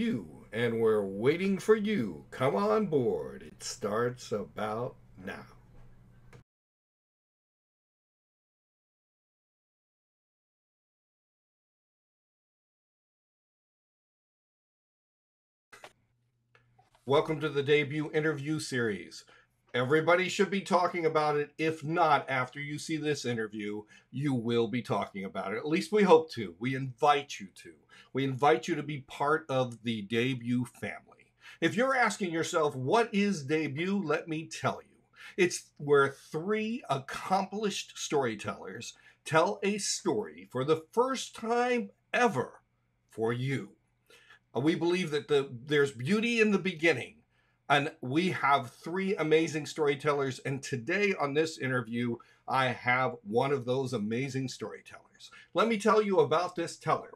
you, and we're waiting for you. Come on board. It starts about now. Welcome to the debut interview series. Everybody should be talking about it. If not, after you see this interview, you will be talking about it. At least we hope to. We invite you to. We invite you to be part of the debut family. If you're asking yourself, what is debut? Let me tell you. It's where three accomplished storytellers tell a story for the first time ever for you. We believe that there's beauty in the beginning. And we have three amazing storytellers. And today on this interview, I have one of those amazing storytellers. Let me tell you about this teller.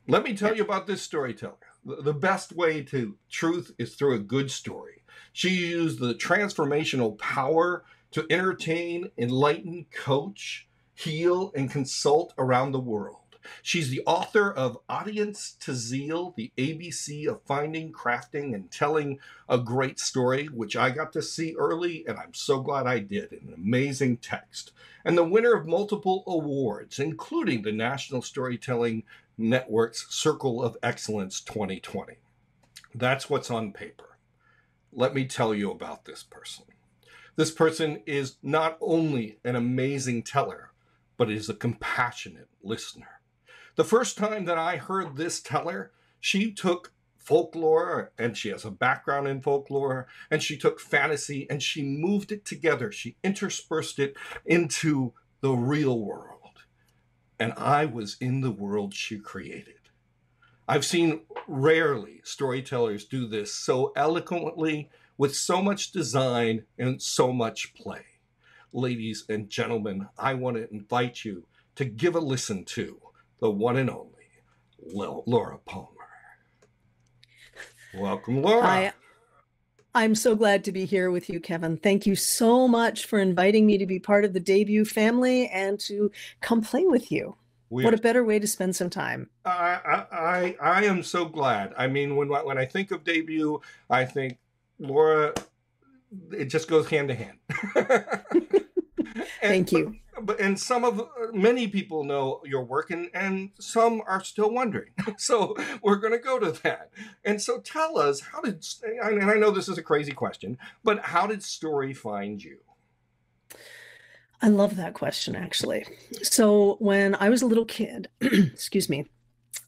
Let me tell you about this storyteller. The best way to truth is through a good story. She used the transformational power to entertain, enlighten, coach, heal, and consult around the world. She's the author of Audience to Zeal, the ABC of finding, crafting, and telling a great story, which I got to see early, and I'm so glad I did. An amazing text. And the winner of multiple awards, including the National Storytelling Network's Circle of Excellence 2020. That's what's on paper. Let me tell you about this person. This person is not only an amazing teller, but is a compassionate listener. The first time that I heard this teller, she took folklore, and she has a background in folklore, and she took fantasy and she moved it together. She interspersed it into the real world. And I was in the world she created. I've seen rarely storytellers do this so eloquently, with so much design and so much play. Ladies and gentlemen, I want to invite you to give a listen to the one and only Laura Palmer. Welcome, Laura. Hi. I'm so glad to be here with you, Kevin. Thank you so much for inviting me to be part of the debut family and to come play with you. What a better way to spend some time. I am so glad. I mean, when I think of debut, I think Laura, it just goes hand to hand. Thank you. But many people know your work, and some are still wondering. So we're going to go to that. And so tell us, and I know this is a crazy question, but how did story find you? I love that question, actually. So when I was a little kid, excuse me,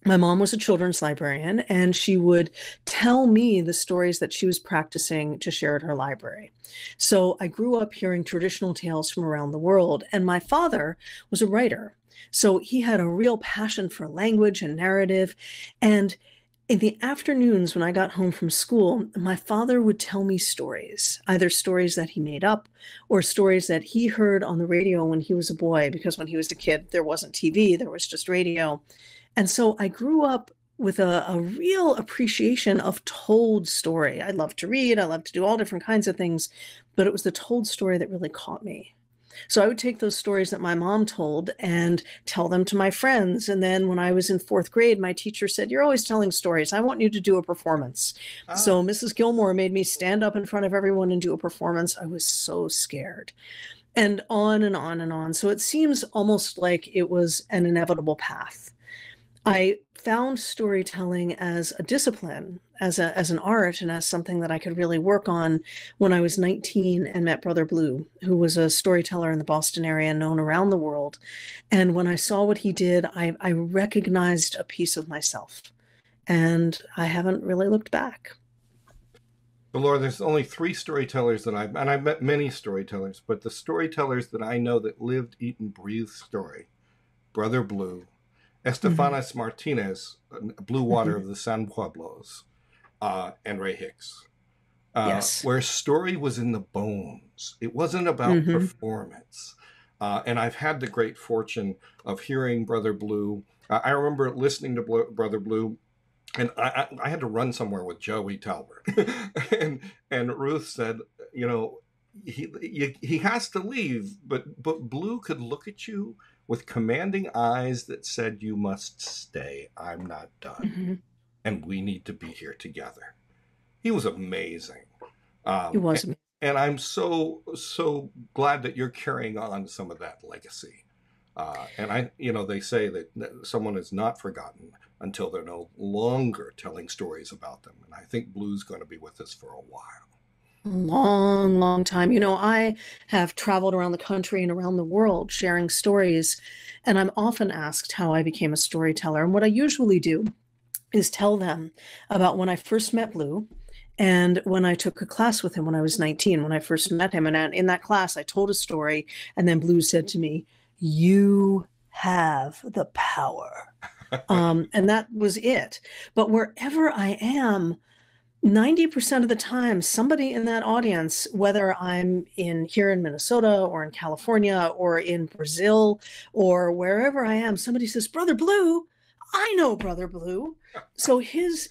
my mom was a children's librarian, and she would tell me the stories that she was practicing to share at her library. So I grew up hearing traditional tales from around the world, and my father was a writer. So he had a real passion for language and narrative. And in the afternoons when I got home from school, my father would tell me stories, either stories that he made up or stories that he heard on the radio when he was a boy, because when he was a kid, there wasn't TV, there was just radio. And so I grew up with a real appreciation of told story. I love to read, I love to do all different kinds of things, but it was the told story that really caught me. So I would take those stories that my mom told and tell them to my friends. And then when I was in fourth grade, my teacher said, "You're always telling stories. I want you to do a performance." So Mrs. Gilmore made me stand up in front of everyone and do a performance. I was so scared. And on and on and on. So it seems almost like it was an inevitable path. I found storytelling as a discipline, as an art, and as something that I could really work on when I was 19 and met Brother Blue, who was a storyteller in the Boston area, known around the world. And when I saw what he did, I recognized a piece of myself, and I haven't really looked back. But Laura, there's only three storytellers and I've met many storytellers, but the storytellers that I know that lived, eat, and breathed story, Brother Blue, Estefanas Martinez, Blue Water of the San Pueblos, and Ray Hicks. Yes. Where story was in the bones. It wasn't about performance. And I've had the great fortune of hearing Brother Blue. I remember listening to Brother Blue, and I had to run somewhere with Joey Talbert. and Ruth said, he has to leave, but Blue could look at you with commanding eyes that said, "You must stay. I'm not done." and we need to be here together. He was amazing. It And, was. and I'm so glad that you're carrying on some of that legacy. And they say that someone is not forgotten until they're no longer telling stories about them. And I think Blue's going to be with us for a while. Long, long time. I have traveled around the country and around the world sharing stories, and I'm often asked how I became a storyteller. And what I usually do is tell them about when I first met Blue and when I took a class with him when I was 19, when I first met him. And in that class, I told a story, and then Blue said to me, "You have the power." And that was it. But wherever I am, 90% of the time, somebody in that audience, whether I'm here in Minnesota or in California or in Brazil or wherever I am, somebody says, "Brother Blue, I know Brother Blue." So his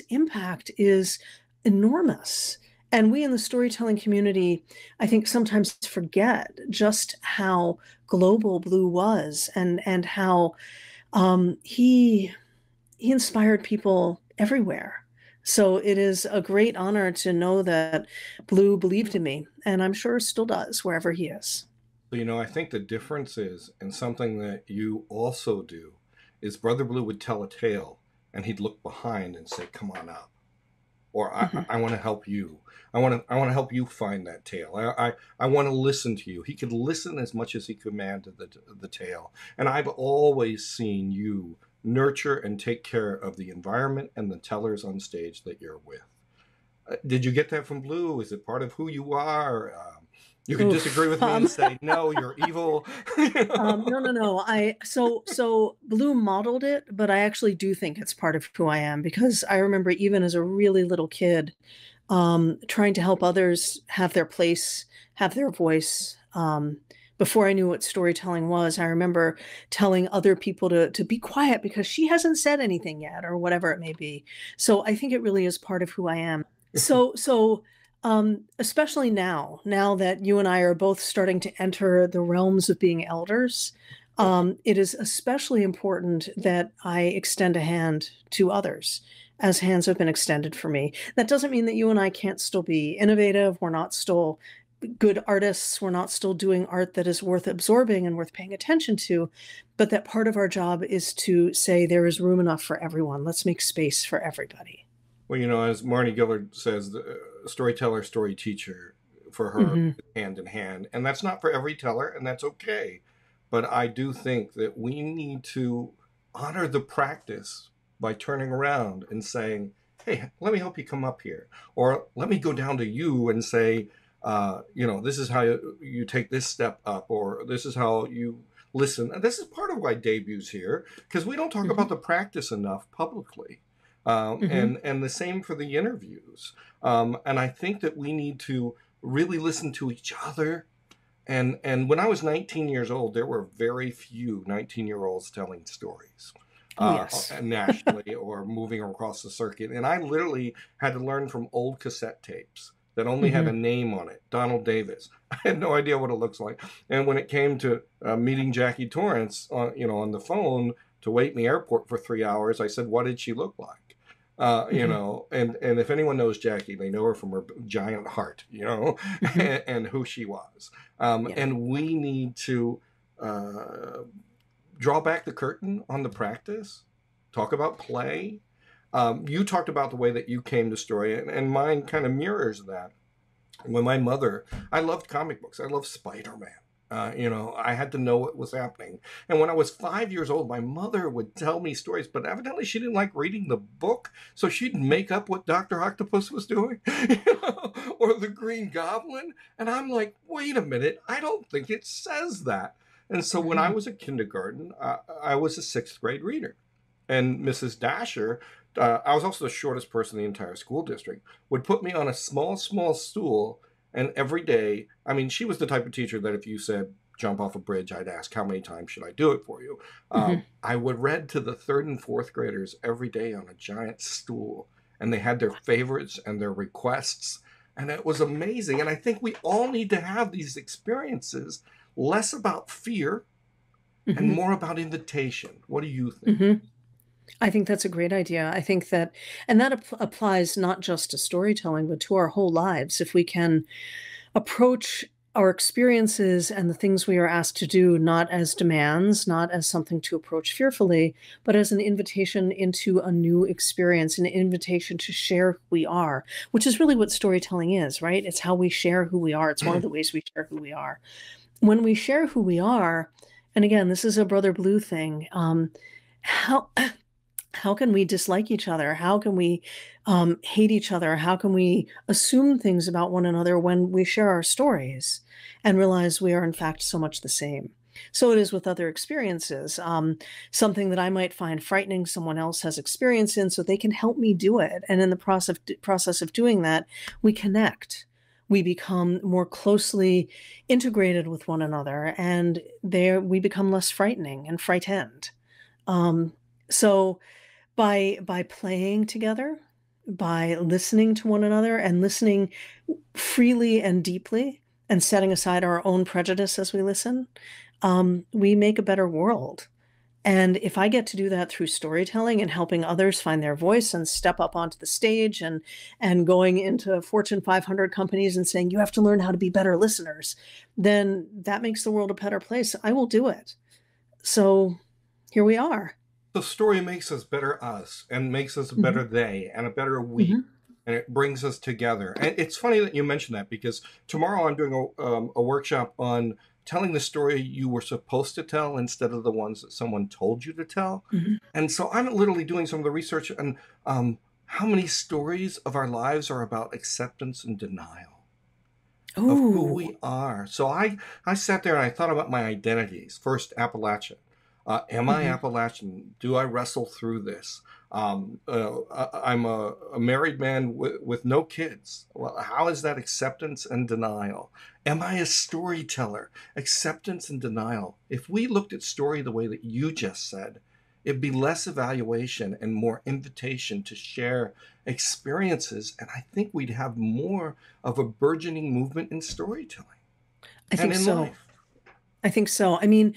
impact is enormous. And we in the storytelling community, I think, sometimes forget just how global Blue was, and how he inspired people everywhere. So it is a great honor to know that Blue believed in me, and I'm sure still does wherever he is. I think the difference is, and something that you also do, is Brother Blue would tell a tale and he'd look behind and say, "Come on up." Or I want to help you. I want to help you find that tale. I want to listen to you. He could listen as much as he commanded the tale. And I've always seen you nurture and take care of the environment and the tellers on stage that you're with. Did you get that from Blue? Is it part of who you are? You can disagree with me and say, "No, you're evil." No. So Blue modeled it, but I actually do think it's part of who I am, because I remember even as a really little kid, trying to help others have their place, have their voice. Before I knew what storytelling was, I remember telling other people to be quiet because she hasn't said anything yet, or whatever it may be. So I think it really is part of who I am. So, especially now that you and I are both starting to enter the realms of being elders, it is especially important that I extend a hand to others, as hands have been extended for me. That doesn't mean that you and I can't still be innovative. We're not still good artists. We're not still doing art that is worth absorbing and worth paying attention to, but that part of our job is to say there is room enough for everyone. Let's make space for everybody. Well, as Marnie Gillard says, the storyteller, story teacher, for her, Hmm. hand in hand. And that's not for every teller, and that's okay. But I do think that we need to honor the practice by turning around and saying, "Hey, let me help you come up here." Or let me go down to you and say, this is how you take this step up, or this is how you listen. And this is part of why Debut's here, because we don't talk Hmm. about the practice enough publicly. Hmm. And the same for the interviews. And I think that we need to really listen to each other. And when I was 19 years old, there were very few 19-year-olds telling stories Oh, yes. nationally or moving across the circuit. And I literally had to learn from old cassette tapes that only had a Hmm. name on it, Donald Davis. I had no idea what it looks like. And when it came to meeting Jackie Torrance on the phone to wait in the airport for 3 hours, I said, "What did she look like?" Hmm. And if anyone knows Jackie, they know her from her giant heart, Hmm. and who she was. Yeah. And we need to uh, draw back the curtain on the practice, talk about play. You talked about the way that you came to story, and mine kind of mirrors that. When my mother, I loved comic books. I loved Spider-Man. I had to know what was happening. And when I was 5 years old, my mother would tell me stories, but evidently she didn't like reading the book, so she'd make up what Dr. Octopus was doing, or the Green Goblin. And I'm like, wait a minute, I don't think it says that. And so when I Hmm. was a kindergarten, I was a sixth grade reader. And Mrs. Dasher, I was also the shortest person in the entire school district, would put me on a small stool. And every day, I mean, she was the type of teacher that if you said, "Jump off a bridge," I'd ask, "How many times should I do it for you?" Hmm. I would read to the third and fourth graders every day on a giant stool. And they had their favorites and their requests. And it was amazing. And I think we all need to have these experiences, less about fear and Hmm. more about invitation. What do you think? Hmm. I think that's a great idea. I think that, and that applies not just to storytelling, but to our whole lives. If we can approach our experiences and the things we are asked to do not as demands, not as something to approach fearfully, but as an invitation into a new experience, an invitation to share who we are, which is really what storytelling is, right? It's how we share who we are. It's one of the ways we share who we are. When we share who we are, and again, this is a Brother Blue thing. How how can we dislike each other? How can we hate each other? How can we assume things about one another when we share our stories and realize we are, in fact, so much the same? So it is with other experiences. Something that I might find frightening, someone else has experience in, so they can help me do it. And in the process of doing that, we connect. We become more closely integrated with one another, and there we become less frightening and frightened. So by playing together, by listening to one another and listening freely and deeply and setting aside our own prejudice as we listen, we make a better world. And if I get to do that through storytelling and helping others find their voice and step up onto the stage and going into Fortune 500 companies and saying, you have to learn how to be better listeners, then that makes the world a better place. I will do it. So here we are. The story makes us better us and makes us a Mhm. better they and a better we. Mhm. And it brings us together. And it's funny that you mentioned that, because tomorrow I'm doing a workshop on telling the story you were supposed to tell instead of the ones that someone told you to tell. Mhm. And so I'm literally doing some of the research on how many stories of our lives are about acceptance and denial of who Ooh. we are. So I sat there and I thought about my identities. First, Appalachian. Am I Mhm. Appalachian? Do I wrestle through this? I'm a married man with no kids. Well, how is that acceptance and denial? Am I a storyteller? Acceptance and denial. If we looked at story the way that you just said, it'd be less evaluation and more invitation to share experiences. And I think we'd have more of a burgeoning movement in storytelling I and think in so. life. I think so. I mean,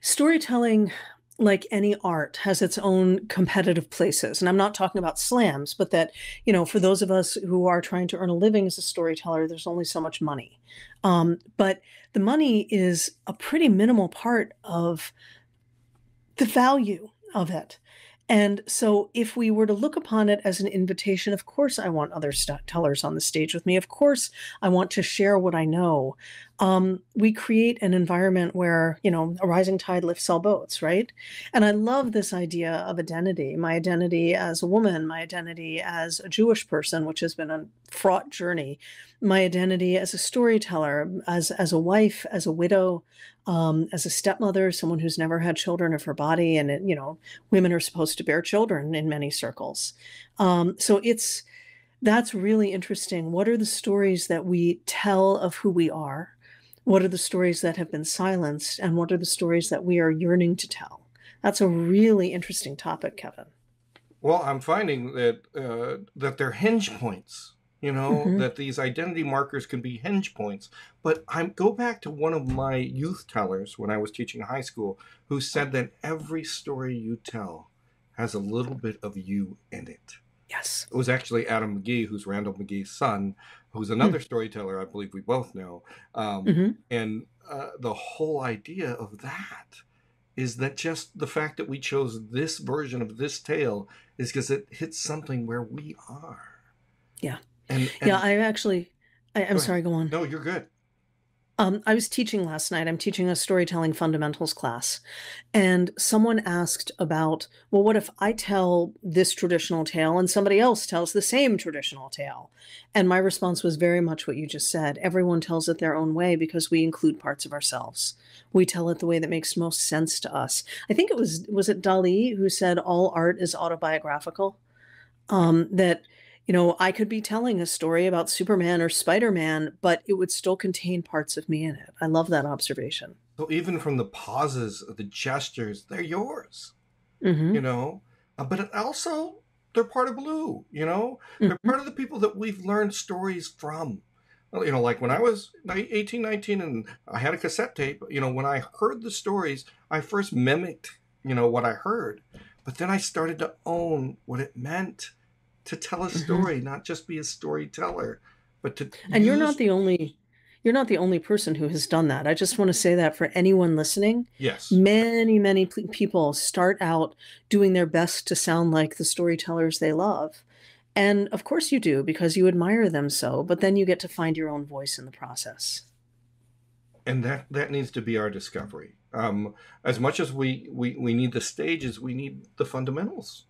storytelling, like any art, has its own competitive places. And I'm not talking about slams, but that, for those of us who are trying to earn a living as a storyteller, there's only so much money. But the money is a pretty minimal part of the value of it. And so if we were to look upon it as an invitation, of course I want other tellers on the stage with me. Of course I want to share what I know. We create an environment where, a rising tide lifts all boats, right? And I love this idea of identity, my identity as a woman, my identity as a Jewish person, which has been a fraught journey, my identity as a storyteller, as a wife, as a widow, as a stepmother, someone who's never had children of her body, and women are supposed to bear children in many circles. So that's really interesting. What are the stories that we tell of who we are? What are the stories that have been silenced, and what are the stories that we are yearning to tell? That's a really interesting topic, Kevin. Well, I'm finding that they're hinge points. Hmm. That these identity markers can be hinge points. But I go back to one of my youth tellers when I was teaching high school, who said that every story you tell has a little bit of you in it. Yes. It was actually Adam McGee, who's Randall McGee's son, who's Mm. another storyteller I believe we both know. Hmm. And the whole idea of that is that just the fact that we chose this version of this tale is because it hits something where we are. Yeah. And Yeah. and I'm Go ahead. sorry. Go on. No, you're good. I was teaching last night. I'm teaching a storytelling fundamentals class, and someone asked about, well, what if I tell this traditional tale and somebody else tells the same traditional tale? And my response was very much what you just said. Everyone tells it their own way because we include parts of ourselves. We tell it the way that makes most sense to us. I think was it Dali who said all art is autobiographical? That I could be telling a story about Superman or Spider-Man, but it would still contain parts of me in it. I love that observation. So even from the pauses, the gestures, they're yours. you Mhm. know but also they're part of Blue. They're Mhm. part of the people that we've learned stories from. Well, like when I was 18, 19, and I had a cassette tape, when I heard the stories, I first mimicked what I heard, But then I started to own what it meant to tell a Hmm. story, not just be a storyteller, but to And use. you're not the only person who has done that. I just want to say that for anyone listening, Yes. many people start out doing their best to sound like the storytellers they love. And of course you do because you admire them so, but then you get to find your own voice in the process. And that needs to be our discovery. As much as we need the stages, we need the fundamentals,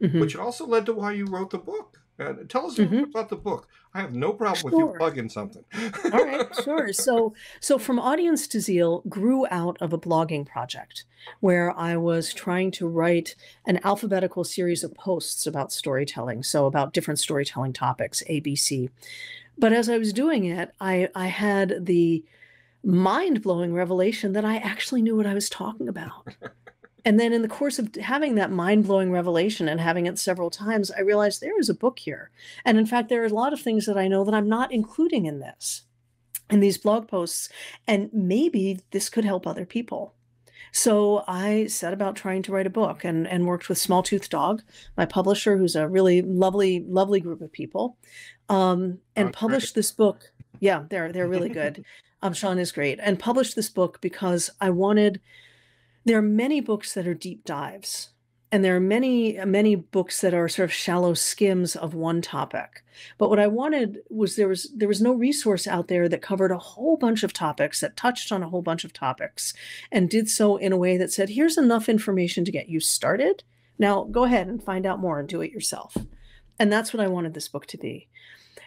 Hmm. which also led to why you wrote the book. Tell us a little bit Hmm. about the book. I have no problem with you Sure. plugging something. All right, sure. So from Audience to Zeal grew out of a blogging project where I was trying to write an alphabetical series of posts about storytelling, so about different storytelling topics, ABC. But as I was doing it, I had the mind-blowing revelation that I actually knew what I was talking about. And then in the course of having that mind-blowing revelation and having it several times, I realized there is a book here. And in fact, there are a lot of things that I know that I'm not including in these blog posts, and maybe this could help other people. So I set about trying to write a book and worked with Small Tooth Dog, my publisher, who's a really lovely group of people, and Sounds great. published this book. Yeah, they're really good. Sean is great, and published this book because I wanted. There are many books that are deep dives, and there are many books that are sort of shallow skims of one topic. But what I wanted was there was no resource out there that covered a whole bunch of topics, that touched on a whole bunch of topics, and did so in a way that said, here's enough information to get you started. Now go ahead and find out more and do it yourself. And that's what I wanted this book to be.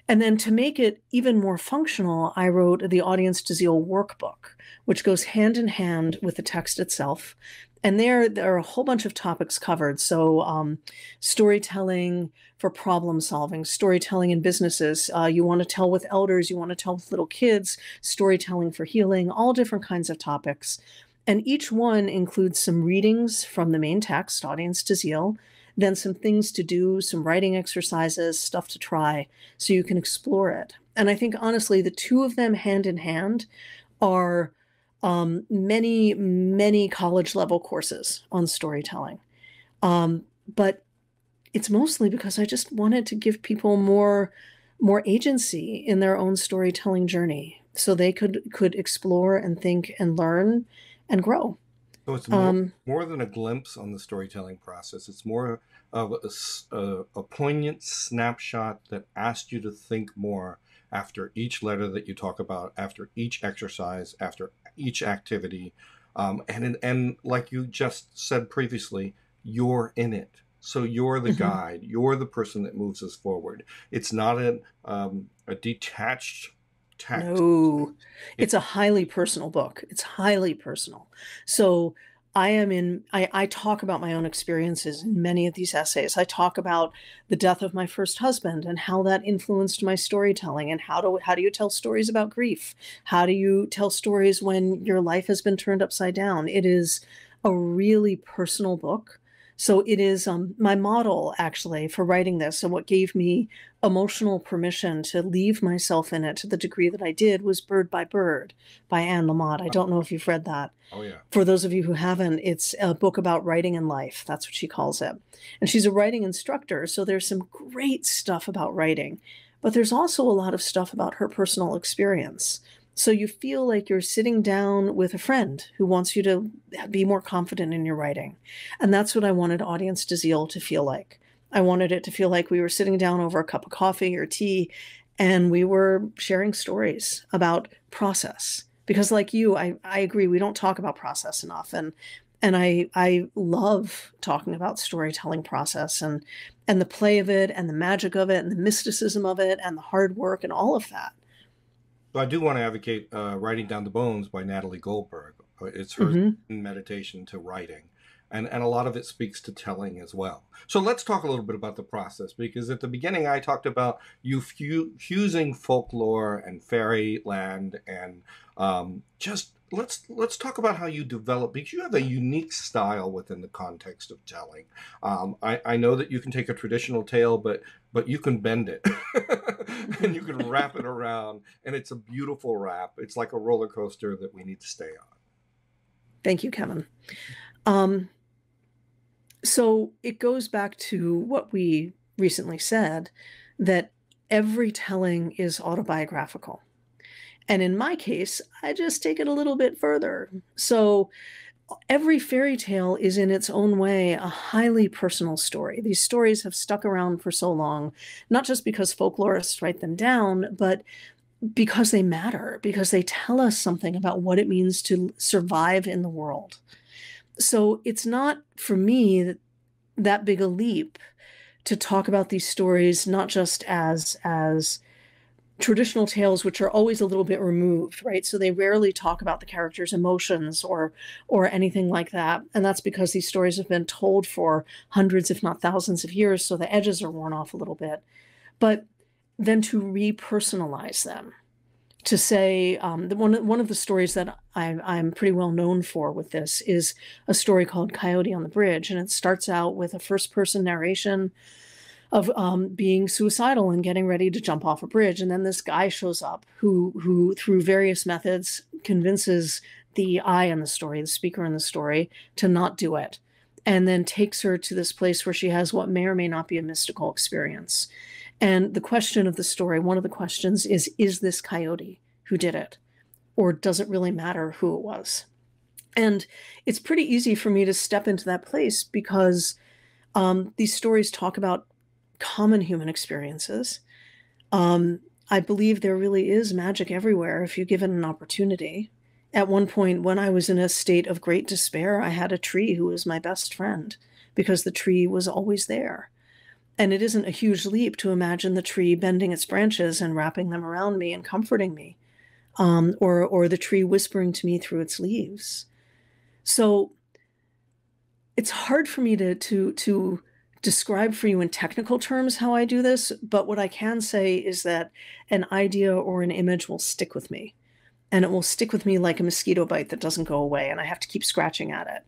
And then to make it even more functional, I wrote the Audience to Zeal workbook, which goes hand in hand with the text itself. And there are a whole bunch of topics covered. So, storytelling for problem solving, storytelling in businesses. You want to tell with elders, you want to tell with little kids, storytelling for healing, all different kinds of topics. And each one includes some readings from the main text, Audience to Zeal, then some things to do, some writing exercises, stuff to try, so you can explore it. And I think honestly, the two of them hand in hand are many college level courses on storytelling. But it's mostly because I just wanted to give people more agency in their own storytelling journey, so they could explore and think and learn and grow. So it's Um, more than a glimpse on the storytelling process. It's more of a poignant snapshot that asks you to think more after each letter that you talk about, after each exercise, after each activity, and like you just said previously, you're in it. So you're the mhm. guide. You're the person that moves us forward. It's not a detached text. No, It, it's a highly personal book. It's highly personal. So I talk about my own experiences in many of these essays. I talk about the death of my first husband and how that influenced my storytelling and how do you tell stories about grief? How do you tell stories when your life has been turned upside down? It is a really personal book. So it is my model actually for writing this, and what gave me emotional permission to leave myself in it to the degree that I did was Bird by Bird by Anne Lamott. I don't know if you've read that. oh yeah. For those of you who haven't, it's a book about writing and life. That's what she calls it. And she's a writing instructor, so there's some great stuff about writing, but there's also a lot of stuff about her personal experience. So you feel like you're sitting down with a friend who wants you to be more confident in your writing. And that's what I wanted Audience to Zeal to feel like. I wanted it to feel like we were sitting down over a cup of coffee or tea and we were sharing stories about process. Because like you, I agree, we don't talk about process enough. And I love talking about storytelling process and the play of it and the magic of it and the mysticism of it and the hard work and all of that. So I do want to advocate Writing Down the Bones by Natalie Goldberg. It's her Hmm. meditation to writing. And a lot of it speaks to telling as well. So let's talk a little bit about the process, because at the beginning I talked about you fusing folklore and fairyland, and just let's talk about how you develop, because you have a unique style within the context of telling. I know that you can take a traditional tale, but you can bend it and you can wrap it around, and it's a beautiful wrap. It's like a roller coaster that we need to stay on. Thank you, Kevin. Um, So it goes back to what we recently said, that every telling is autobiographical. And in my case, I just take it a little bit further. So every fairy tale is in its own way a highly personal story. These stories have stuck around for so long, not just because folklorists write them down, but because they matter, because they tell us something about what it means to survive in the world. So it's not for me that big a leap to talk about these stories not just as traditional tales, which are always a little bit removed, right? So they rarely talk about the characters' emotions or anything like that. And that's because these stories have been told for hundreds, if not thousands of years, so the edges are worn off a little bit. But then to repersonalize them, to say one of the stories that I'm pretty well known for with this is a story called Coyote on the Bridge, and it starts out with a first person narration of being suicidal and getting ready to jump off a bridge, and then this guy shows up who through various methods convinces the I in the story, the speaker in the story, to not do it, and then takes her to this place where she has what may or may not be a mystical experience. And the question of the story, one of the questions is this coyote who did it? Or does it really matter who it was? And it's pretty easy for me to step into that place because these stories talk about common human experiences. I believe there really is magic everywhere if you give it an opportunity. At one point, when I was in a state of great despair, I had a tree who was my best friend because the tree was always there. And it isn't a huge leap to imagine the tree bending its branches and wrapping them around me and comforting me, or the tree whispering to me through its leaves. So it's hard for me to describe for you in technical terms how I do this, but what I can say is that an idea or an image will stick with me, and it will stick with me like a mosquito bite that doesn't go away, and I have to keep scratching at it.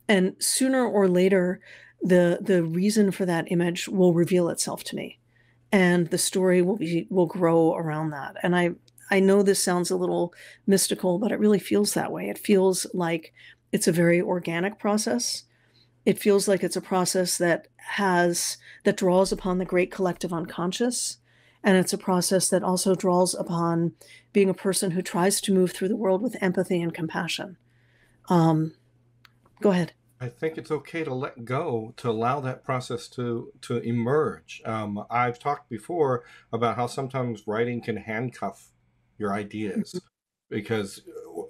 And sooner or later, the reason for that image will reveal itself to me, and the story will grow around that. And I know this sounds a little mystical, but it really feels that way. It feels like it's a very organic process. It feels like it's a process that draws upon the great collective unconscious, and it's a process that also draws upon being a person who tries to move through the world with empathy and compassion. Um, Go ahead. I think it's okay to let go, to allow that process to emerge. I've talked before about how sometimes writing can handcuff your Mhm. ideas because,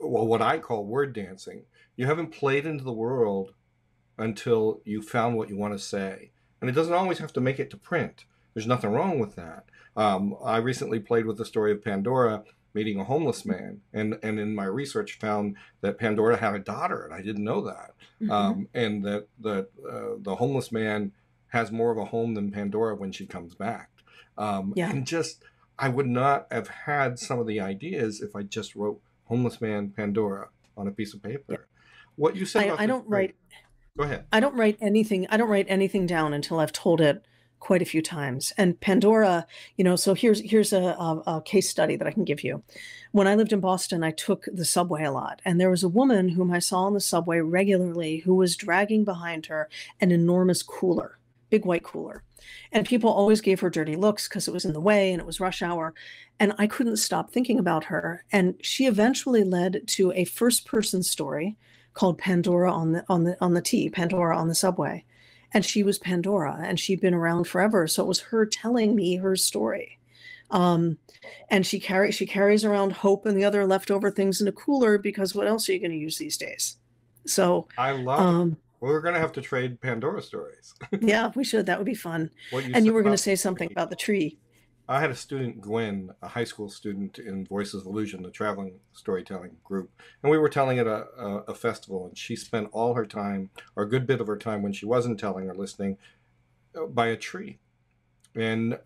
well, what I call word dancing. You haven't played into the world until you found what you want to say, and it doesn't always have to make it to print. There's nothing wrong with that. I recently played with the story of Pandora meeting a homeless man, and in my research found that Pandora had a daughter, and I didn't know that, Mhm. and that the homeless man has more of a home than Pandora when she comes back, Yeah. and just I would not have had some of the ideas if I just wrote homeless man Pandora on a piece of Yeah. paper. What you said about I the don't tree. write Go ahead. I don't write anything down until I've told it quite a few times. And Pandora, so here's a case study that I can give you. When I lived in Boston, I took the subway a lot, and there was a woman whom I saw on the subway regularly who was dragging behind her an enormous cooler, big white cooler. And people always gave her dirty looks because it was in the way and it was rush hour. And I couldn't stop thinking about her. And she eventually led to a first person story called Pandora on the T, Pandora on the subway. And she was Pandora, and she'd been around forever. So it was her telling me her story. Um, and she carries around hope and the other leftover things in a cooler because what else are you going to use these days? So, I love it. um, We're going to have to trade Pandora stories. yeah, we should. That would be fun. What you And said you were going to about the say something tree. about the tree. I had a student, Gwen, a high school student in Voices of Illusion, the traveling storytelling group, and we were telling at a festival, and she spent all her time, or a good bit of her time when she wasn't telling or listening, by a tree. And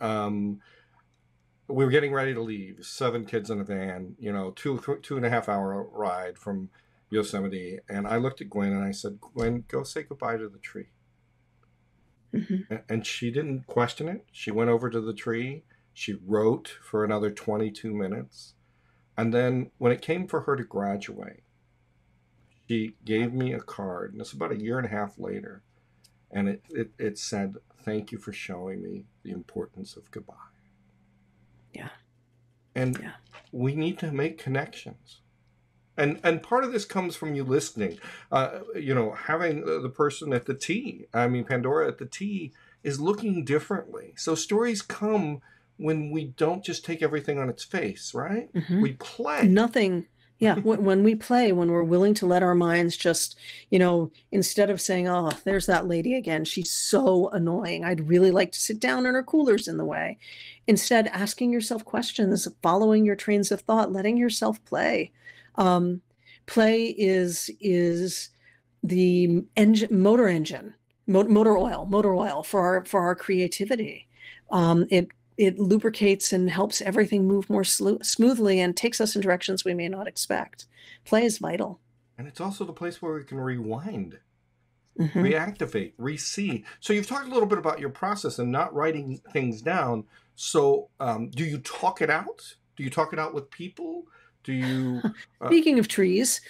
we were getting ready to leave, 7 kids in a van, 2.5 hour ride from Yosemite. And I looked at Gwen and I said, Gwen, go say goodbye to the tree. Hmm. And she didn't question it. She went over to the tree. She wrote for another 22 minutes. And then when it came for her to graduate, she gave me a card. And it's about a year and a half later. and it said, "Thank you for showing me the importance of goodbye." Yeah. And Yeah. we need to make connections. And part of this comes from you listening. Having the person at the tea, I mean, Pandora at the tea, is looking differently. So stories come when we don't just take everything on its face, right? Mm-hmm. We play. Nothing. Yeah. When we play, when we're willing to let our minds just, instead of saying, oh, there's that lady again, she's so annoying, I'd really like to sit down and her cooler's in the way. Instead, asking yourself questions, following your trains of thought, letting yourself play. Play is the motor oil for our creativity. It lubricates and helps everything move more smoothly and takes us in directions we may not expect. Play is vital. And it's also the place where we can rewind, Mm-hmm. reactivate, re-see. So you've talked a little bit about your process and not writing things down. So do you talk it out? Do you talk it out with people? Do you... Speaking of trees,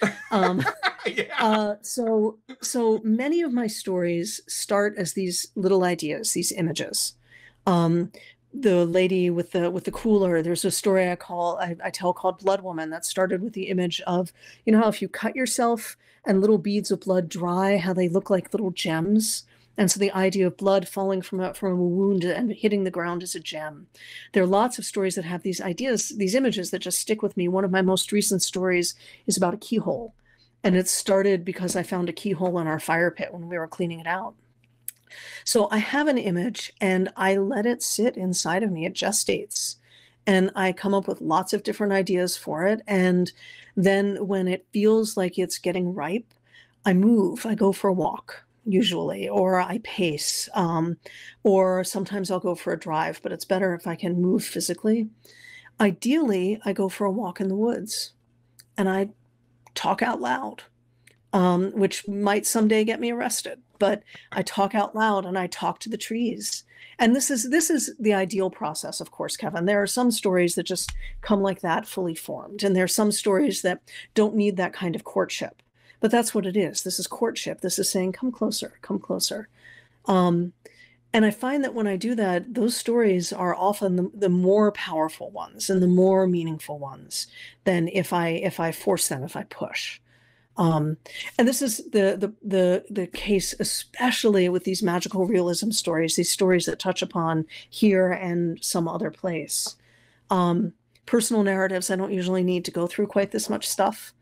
yeah. So many of my stories start as these little ideas, these images. The lady with the cooler, there's a story I tell called Blood Woman that started with the image of, how if you cut yourself and little beads of blood dry, how they look like little gems. And so the idea of blood falling from a wound and hitting the ground is a gem. There are lots of stories that have these ideas, these images that just stick with me. One of my most recent stories is about a keyhole. And it started because I found a keyhole in our fire pit when we were cleaning it out. So I have an image and I let it sit inside of me. It gestates. And I come up with lots of different ideas for it. And then when it feels like it's getting ripe, I move. I go for a walk, usually, or I pace, or sometimes I'll go for a drive, but it's better if I can move physically. Ideally, I go for a walk in the woods and I talk out loud, which might someday get me arrested, but I talk out loud and I talk to the trees. And this is the ideal process, of course, Kevin. There are some stories that just come like that, fully formed. And there are some stories that don't need that kind of courtship. But that's what it is. This is courtship. This is saying, come closer, come closer. And I find that when I do that, those stories are often the more powerful ones and the more meaningful ones than if I force them, if I push. And this is the case, especially with these magical realism stories, these stories that touch upon here and some other place. Personal narratives, I don't usually need to go through quite this much stuff.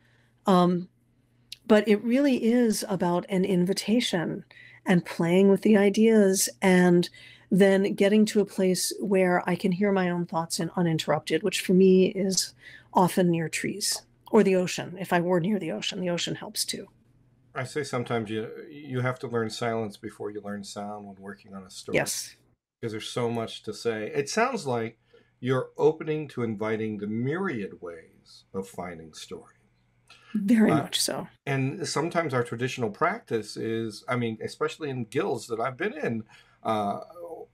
But it really is about an invitation and playing with the ideas and then getting to a place where I can hear my own thoughts uninterrupted, which for me is often near trees or the ocean. If I were near the ocean helps too. I say sometimes you have to learn silence before you learn sound when working on a story. Yes. Because there's so much to say. It sounds like you're opening to inviting the myriad ways of finding story. Very much so. And sometimes our traditional practice is, especially in guilds that I've been in,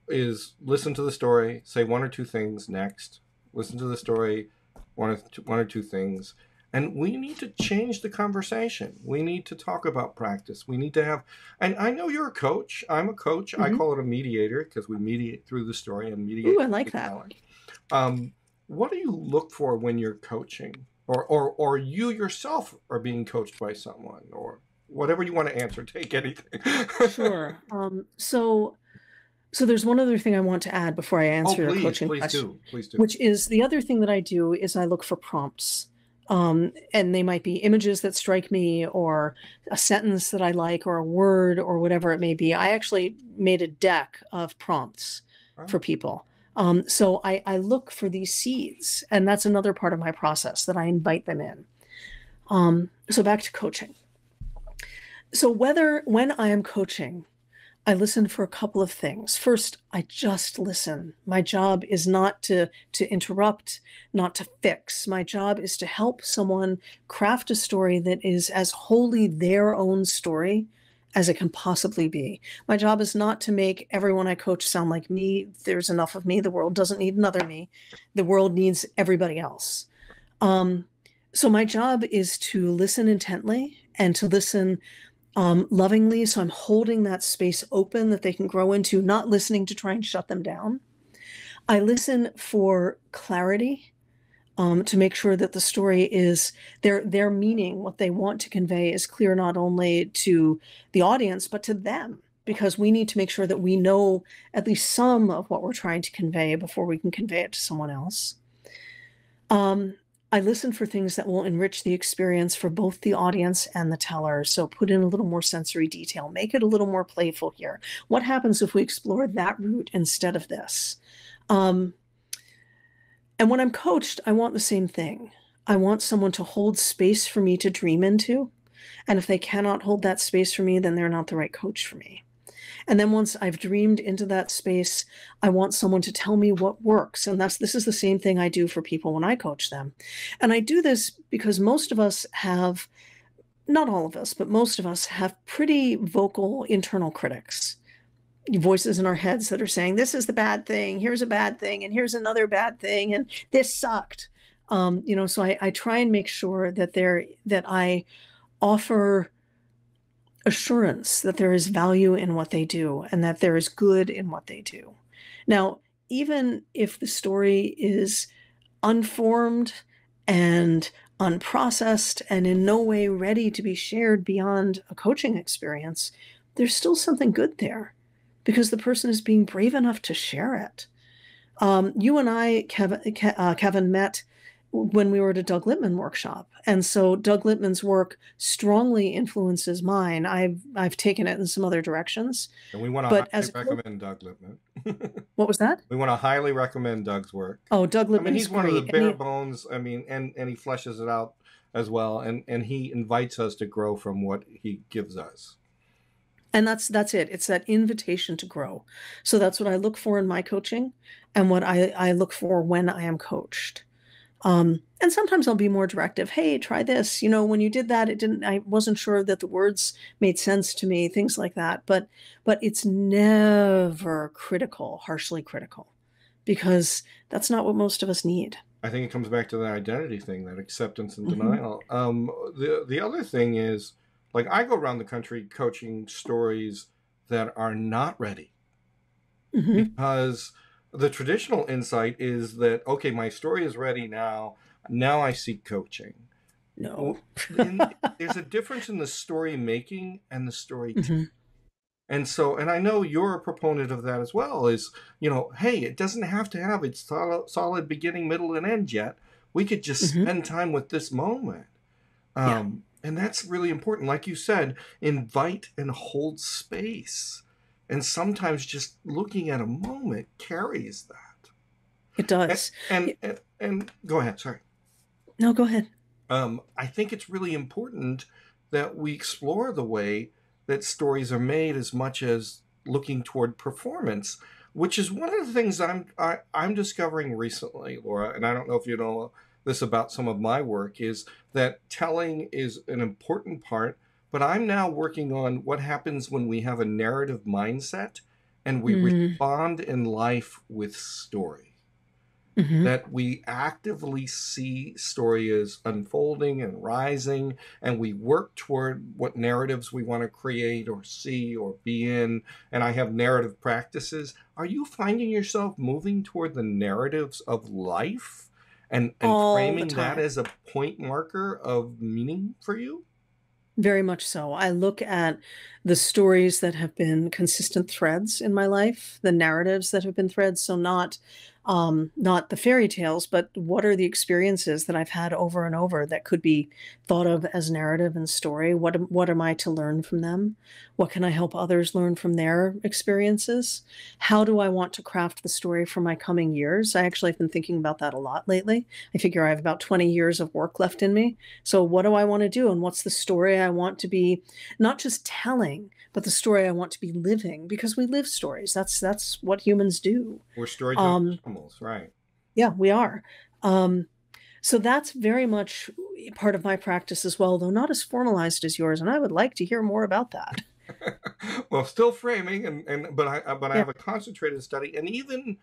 is listen to the story, say one or two things next, listen to the story, one or two things. And we need to change the conversation. We need to talk about practice. We need to have, and I know you're a coach. I'm a coach. Mm-hmm. I call it a mediator because we mediate through the story and mediate. Ooh, I like that. What do you look for when you're coaching? Or you yourself are being coached by someone, or whatever you want to answer, take anything. Sure. So there's one other thing I want to add before I answer your coaching question. Please do. Which is the other thing that I do is I look for prompts. And they might be images that strike me or a sentence that I like or a word or whatever it may be. I actually made a deck of prompts for people. So I look for these seeds, and that's another part of my process that I invite them in. So back to coaching. So when I am coaching, I listen for a couple of things. First, I just listen. My job is not to interrupt, not to fix. My job is to help someone craft a story that is as wholly their own story as it can possibly be. My job is not to make everyone I coach sound like me. There's enough of me. The world doesn't need another me. The world needs everybody else. So my job is to listen intently and to listen lovingly. So I'm holding that space open that they can grow into, not listening to try and shut them down. I listen for clarity, to make sure that the story is their meaning, what they want to convey is clear not only to the audience, but to them, because we need to make sure that we know at least some of what we're trying to convey before we can convey it to someone else. Um, I listen for things that will enrich the experience for both the audience and the teller. So put in a little more sensory detail, make it a little more playful here. What happens if we explore that route instead of this? Um, and when I'm coached, I want the same thing. I want someone to hold space for me to dream into. And if they cannot hold that space for me, then they're not the right coach for me. And then once I've dreamed into that space, I want someone to tell me what works. And this is the same thing I do for people when I coach them. And I do this because most of us have, not all of us, but most of us have pretty vocal internal critics, voices in our heads that are saying, this is the bad thing, here's a bad thing, and here's another bad thing, and this sucked. So I try and make sure that I offer assurance that there is value in what they do and that there is good in what they do. Now, even if the story is unformed and unprocessed and in no way ready to be shared beyond a coaching experience, there's still something good there because the person is being brave enough to share it. You and I, Kevin, met when we were at a Doug Littman workshop. And so Doug Littman's work strongly influences mine. I've taken it in some other directions. And we want to But highly recommend Doug Littman. What was that? We want to highly recommend Doug's work. Oh, Doug Littman. He's one of the bare bones. And he fleshes it out as well. And he invites us to grow from what he gives us. And that's it. It's that invitation to grow. So that's what I look for in my coaching and what I look for when I am coached. And sometimes I'll be more directive. Hey, try this. When you did that, I wasn't sure that the words made sense to me, things like that. But it's never critical, harshly critical, because that's not what most of us need. I think it comes back to the identity thing, that acceptance and denial. The other thing is, like, I go around the country coaching stories that are not ready because the traditional insight is that, okay, my story is ready now. Now I seek coaching. No. There's a difference in the story making and the story telling. And I know you're a proponent of that as well, is, hey, it doesn't have to have its solid beginning, middle, and end yet. We could just spend time with this moment. And that's really important. Like you said, invite and hold space. And sometimes just looking at a moment carries that. It does. And go ahead. Sorry. No, go ahead. I think it's really important that we explore the way that stories are made as much as looking toward performance, which is one of the things I'm discovering recently, Laura, and I don't know if you know this about some of my work, is that telling is an important part, but I'm now working on what happens when we have a narrative mindset and we respond in life with story. That we actively see story as unfolding and rising, and we work toward what narratives we want to create or see or be in. And I have narrative practices. Are you finding yourself moving toward the narratives of life and framing that as a point marker of meaning for you? Very much so. I look at the stories that have been consistent threads in my life, the narratives that have been threads. So not the fairy tales, but what are the experiences that I've had over and over that could be thought of as narrative and story? What am I to learn from them? What can I help others learn from their experiences? How do I want to craft the story for my coming years? I actually have been thinking about that a lot lately. I figure I have about 20 years of work left in me. So what do I want to do? And what's the story I want to be not just telling, but the story I want to be living, because we live stories. That's what humans do. We're storytelling animals, right? Yeah, we are. So that's very much part of my practice as well, though not as formalized as yours. And I would like to hear more about that. Well, still framing, but I have a concentrated study, and even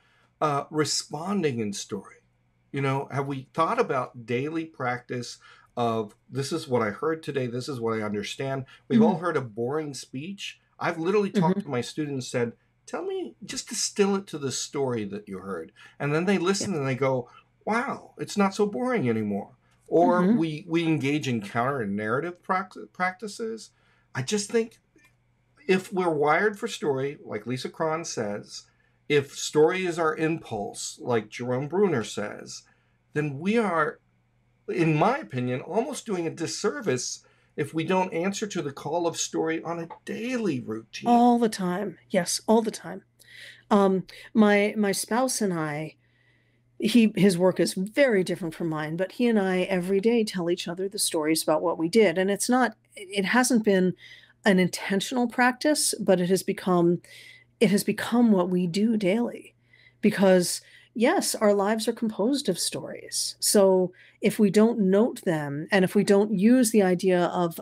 responding in story. Have we thought about daily practice of this is what I heard today, this is what I understand. We've all Mhm. heard a boring speech. I've literally talked Mhm. to my students, said, tell me, just distill it to the story that you heard. And then they Yeah. listen and they go, wow, it's not so boring anymore. Or Mhm. we engage in counter and narrative practices. I just think if we're wired for story, like Lisa Cron says, if story is our impulse, like Jerome Bruner says, then we are, in my opinion, almost doing a disservice if we don't answer to the call of story on a daily routine. All the time. Yes, all the time. Um, my spouse and I, his work is very different from mine, but he and I every day tell each other the stories about what we did. And it hasn't been an intentional practice, but it has become what we do daily. Because yes, our lives are composed of stories. So if we don't note them and if we don't use the idea of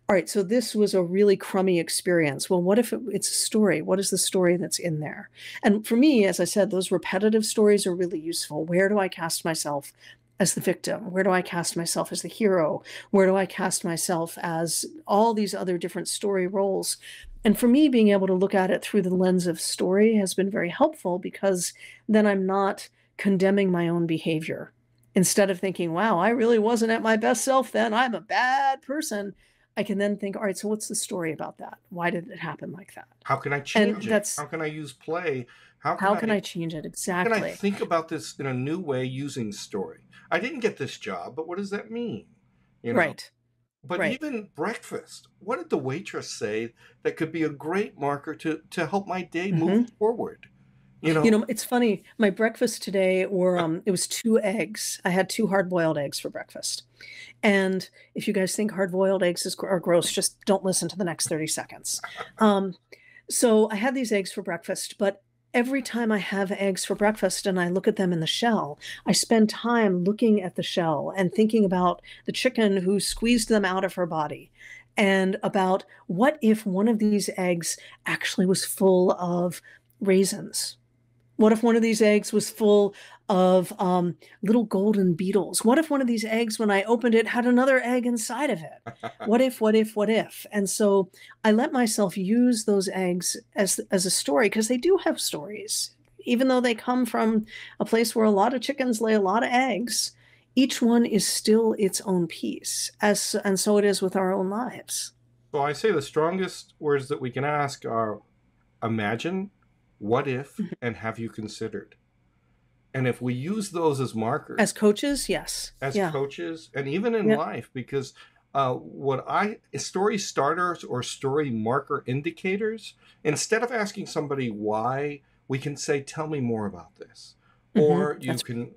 all right, so this was a really crummy experience. Well, what if it's a story? What is the story that's in there? And for me, as I said, those repetitive stories are really useful. Where do I cast myself as the victim? Where do I cast myself as the hero? Where do I cast myself as all these other different story roles? And for me, being able to look at it through the lens of story has been very helpful because then I'm not condemning my own behavior. Instead of thinking, wow, I really wasn't at my best self then, I'm a bad person. I can then think, all right, so what's the story about that? Why did it happen like that? How can I And change it? that's How can I use play? How can how can I I change it? how can I Exactly. think about this in a new way using story? I didn't get this job, but what does that mean? You know, Right. but Right. even breakfast, what did the waitress say that could be a great marker to help my day move Hmm. forward? You know, It's funny. My breakfast today were it was 2 eggs. I had 2 hard-boiled eggs for breakfast. And if you guys think hard-boiled eggs are gross, just don't listen to the next 30 seconds. Um, so I had these eggs for breakfast, but every time I have eggs for breakfast and I look at them in the shell, I spend time looking at the shell and thinking about the chicken who squeezed them out of her body and about what if one of these eggs actually was full of raisins. What if one of these eggs was full of little golden beetles? What if one of these eggs, when I opened it, had another egg inside of it? What if, what if, what if? And so I let myself use those eggs as a story because they do have stories. Even though they come from a place where a lot of chickens lay a lot of eggs, each one is still its own piece, and so it is with our own lives. so I say the strongest words that we can ask are imagine, what if, Mhm. and have you considered? And if we use those as markers, As coaches, yes. as Yeah. coaches, and even in Yep. life, because what I story starters or story marker indicators, instead of asking somebody why, we can say, tell me more about this. Or you That's can,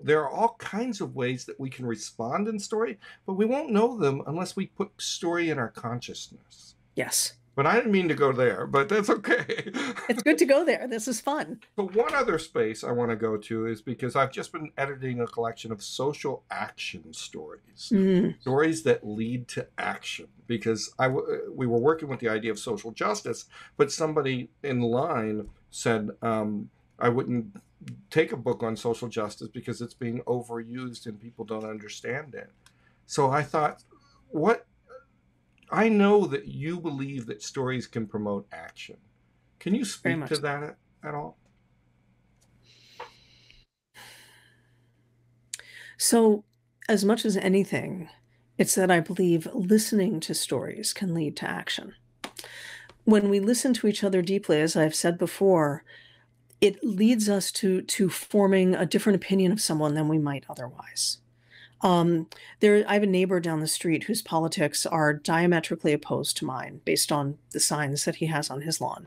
there are all kinds of ways that we can respond in story, but we won't know them unless we put story in our consciousness. yes. But I didn't mean to go there, but that's okay. It's good to go there. This is fun. But one other space I want to go to is because I've just been editing a collection of social action stories, Mm, stories that lead to action. Because we were working with the idea of social justice, but somebody in line said I wouldn't take a book on social justice because it's being overused and people don't understand it. So I thought, what I know that you believe that stories can promote action. Can you very speak to much. that at all? So, as much as anything, it's that I believe listening to stories can lead to action. When we listen to each other deeply, as I've said before, it leads us to forming a different opinion of someone than we might otherwise. Um, I have a neighbor down the street whose politics are diametrically opposed to mine based on the signs that he has on his lawn.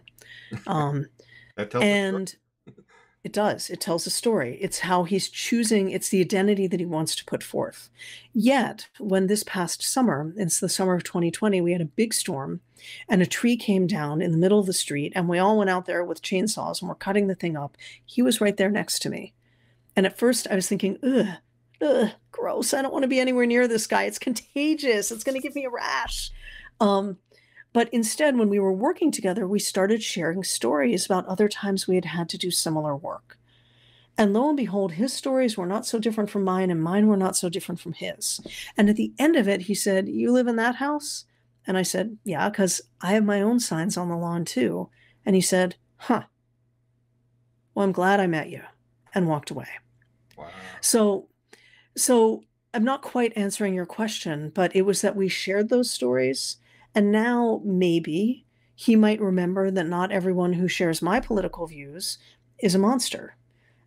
Um, That tells a story. and It does. It tells a story. It's how he's choosing, it's the identity that he wants to put forth. Yet, when this past summer, it's the summer of 2020, we had a big storm and a tree came down in the middle of the street, and we all went out there with chainsaws and we're cutting the thing up. He was right there next to me. And at first I was thinking, ugh, ugh, gross. I don't want to be anywhere near this guy. It's contagious. It's going to give me a rash. Um, but instead, when we were working together, we started sharing stories about other times we had had to do similar work. And lo and behold, his stories were not so different from mine, and mine were not so different from his. And at the end of it, he said, "You live in that house?" And I said, "Yeah, because I have my own signs on the lawn too." And he said, "Huh, well, I'm glad I met you," and walked away. Wow. So, so I'm not quite answering your question, but it was that we shared those stories. And now maybe he might remember that not everyone who shares my political views is a monster.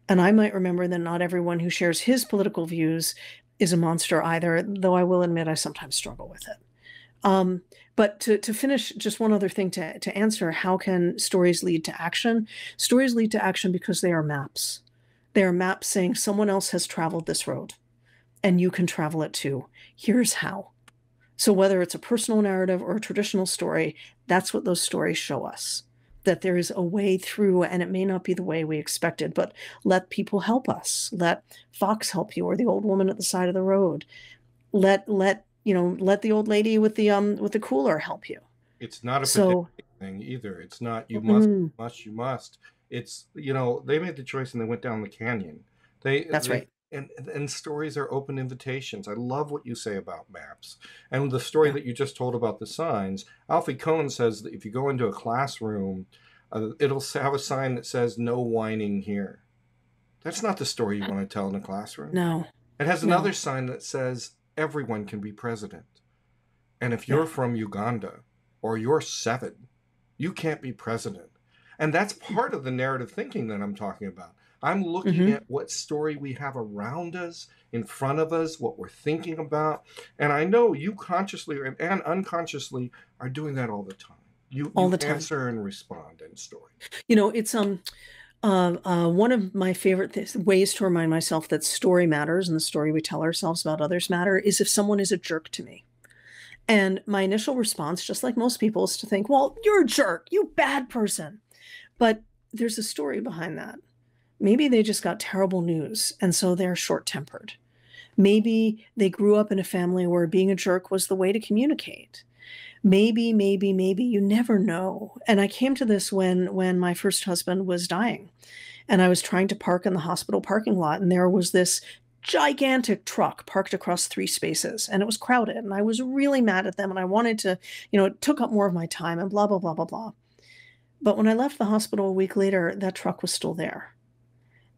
And I might remember that not everyone who shares his political views is a monster either, though I will admit I sometimes struggle with it. Um, but to finish, just one other thing to answer, how can stories lead to action? Stories lead to action because they are maps. They are maps saying someone else has traveled this road and you can travel it too. Here's how. So whether it's a personal narrative or a traditional story, that's what those stories show us. That there is a way through, and it may not be the way we expected, but let people help us. Let Fox help you, or the old woman at the side of the road. Let the old lady with the cooler help you. It's not a pedantic So thing either. It's not you must, mm, you must. It's they made the choice and they went down the canyon. that's They right. and stories are open invitations. I love what you say about maps. And the story Yeah. that you just told about the signs, Alfie Kohn says that if you go into a classroom, it'll have a sign that says "No whining here." That's not the story you want to tell in a classroom. No. It has another No. sign that says "Everyone can be president." And if Yeah. you're from Uganda or you're 7, you can't be president. And that's part of the narrative thinking that I'm talking about. I'm looking Mm-hmm. at what story we have around us, in front of us, what we're thinking about. And I know you consciously and unconsciously are doing that all the time. All You the time. answer and respond in story. It's one of my favorite ways to remind myself that story matters and the story we tell ourselves about others matter is if someone is a jerk to me. And my initial response, just like most people, is to think, well, you're a jerk, you bad person. But there's a story behind that. Maybe they just got terrible news, and so they're short tempered. Maybe they grew up in a family where being a jerk was the way to communicate. Maybe, you never know. And I came to this when my first husband was dying, and I was trying to park in the hospital parking lot, and there was this gigantic truck parked across 3 spaces, and it was crowded, and I was really mad at them, and I wanted to, it took up more of my time and blah, blah, blah, blah, blah. But when I left the hospital a week later, that truck was still there.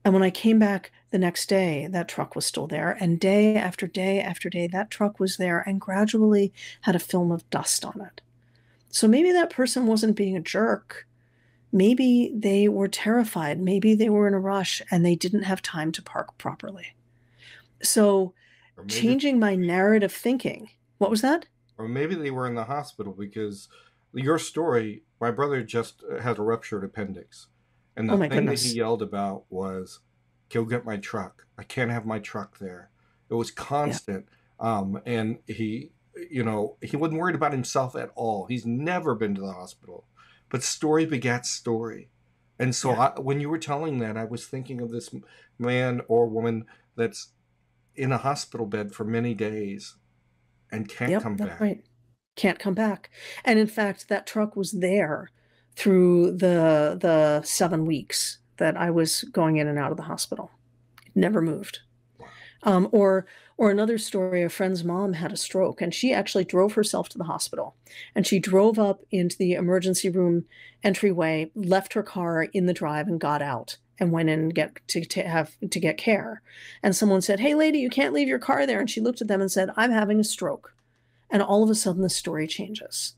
And when I came back the next day, that truck was still there. And day after day after day, that truck was there and gradually had a film of dust on it. So maybe that person wasn't being a jerk. Maybe they were terrified. Maybe they were in a rush and they didn't have time to park properly. So Or maybe changing my narrative thinking. What was that? or maybe they were in the hospital because your story, my brother just had a ruptured appendix. And Oh the my thing that he goodness. yelled about was, "Go get my truck. I can't have my truck there." It was Yeah. constant. And he wasn't worried about himself at all. He's never been to the hospital. But story begats story. And so Yeah. when you were telling that, I was thinking of this man or woman that's in a hospital bed for many days and can't Yep, come that's back. right. Can't come back. And in fact, that truck was there through the 7 weeks that I was going in and out of the hospital. It never moved. Wow. Um, or or another story, a friend's mom had a stroke, and she actually drove herself to the hospital. And she drove up into the emergency room entryway, left her car in the drive, and got out and went in and to get care. And someone said, "Hey, lady, you can't leave your car there." And she looked at them and said, "I'm having a stroke." And all of a sudden, the story changes.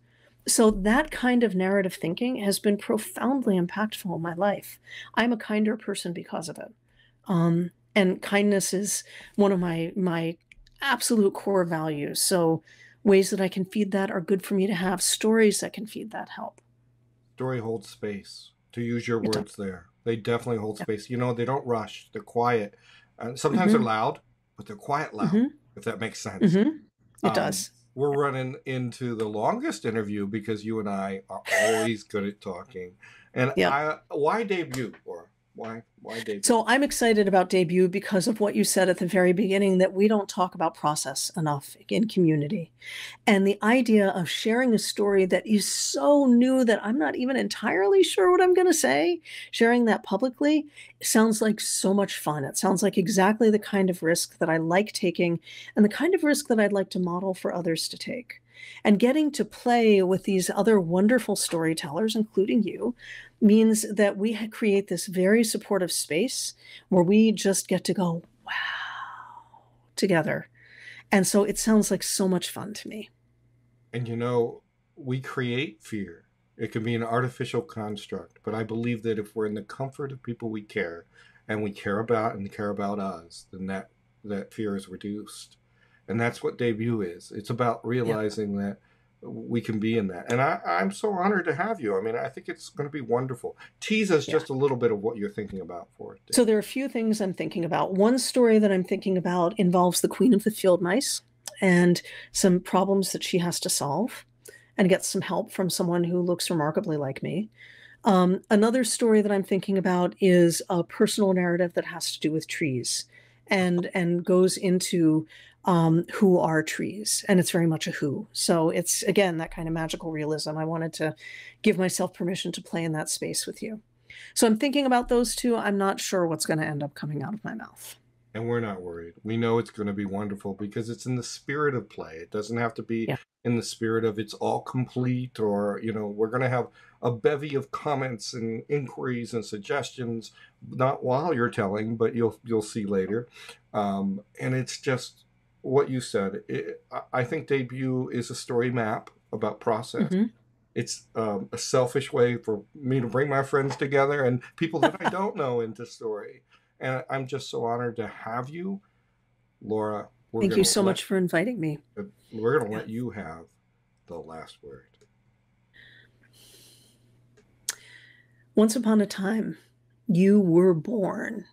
So that kind of narrative thinking has been profoundly impactful in my life. I'm a kinder person because of it. And kindness is one of my absolute core values. So ways that I can feed that are good for me to have. Stories that can feed that help. Story holds space, to use your It does. words there. They definitely hold Yeah. space. They don't rush. They're quiet. Sometimes they're Mm-hmm. loud, but they're quiet loud, Mm-hmm. if that makes sense. Mm-hmm. It Um, does. we're running into the longest interview because you and I are always good at talking. And Yep. why debut, Laura? Why debut? So I'm excited about debut because of what you said at the very beginning, that we don't talk about process enough in community. And the idea of sharing a story that is so new that I'm not even entirely sure what I'm going to say, sharing that publicly sounds like so much fun. It sounds like exactly the kind of risk that I like taking and the kind of risk that I'd like to model for others to take. And getting to play with these other wonderful storytellers, including you, means that we create this very supportive space where we just get to go, wow, together. And so it sounds like so much fun to me. And we create fear. It can be an artificial construct, but I believe that if we're in the comfort of people we care and we care about and care about us, then that fear is reduced. And that's what debut is. It's about realizing that we can be in that. And I'm so honored to have you. I mean, I think it's going to be wonderful. Tease us just a little bit of what you're thinking about for it. So there are a few things I'm thinking about. One story that I'm thinking about involves the Queen of the Field Mice and some problems that she has to solve and get some help from someone who looks remarkably like me. Another story that I'm thinking about is a personal narrative that has to do with trees and goes into who are trees, and it's very much a who. So it's, again, that kind of magical realism. I wanted to give myself permission to play in that space with you. So I'm thinking about those two. I'm not sure what's going to end up coming out of my mouth. And we're not worried. We know it's going to be wonderful because it's in the spirit of play. It doesn't have to be in the spirit of it's all complete, or, we're going to have a bevy of comments and inquiries and suggestions, not while you're telling, but you'll see later. And it's just what you said. I think debut is a story map about process. Mm-hmm. It's a selfish way for me to bring my friends together and people that I don't know into story. And I'm just so honored to have you, Laura. Thank you so much for inviting me. We're going to let you have the last word. Once upon a time, you were born.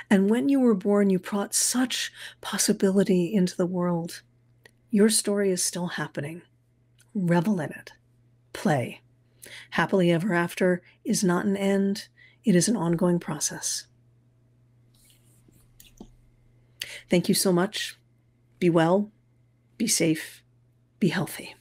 And when you were born, you brought such possibility into the world. Your story is still happening. Revel in it. Play. Happily ever after is not an end. It is an ongoing process. Thank you so much. Be well, be safe, be healthy.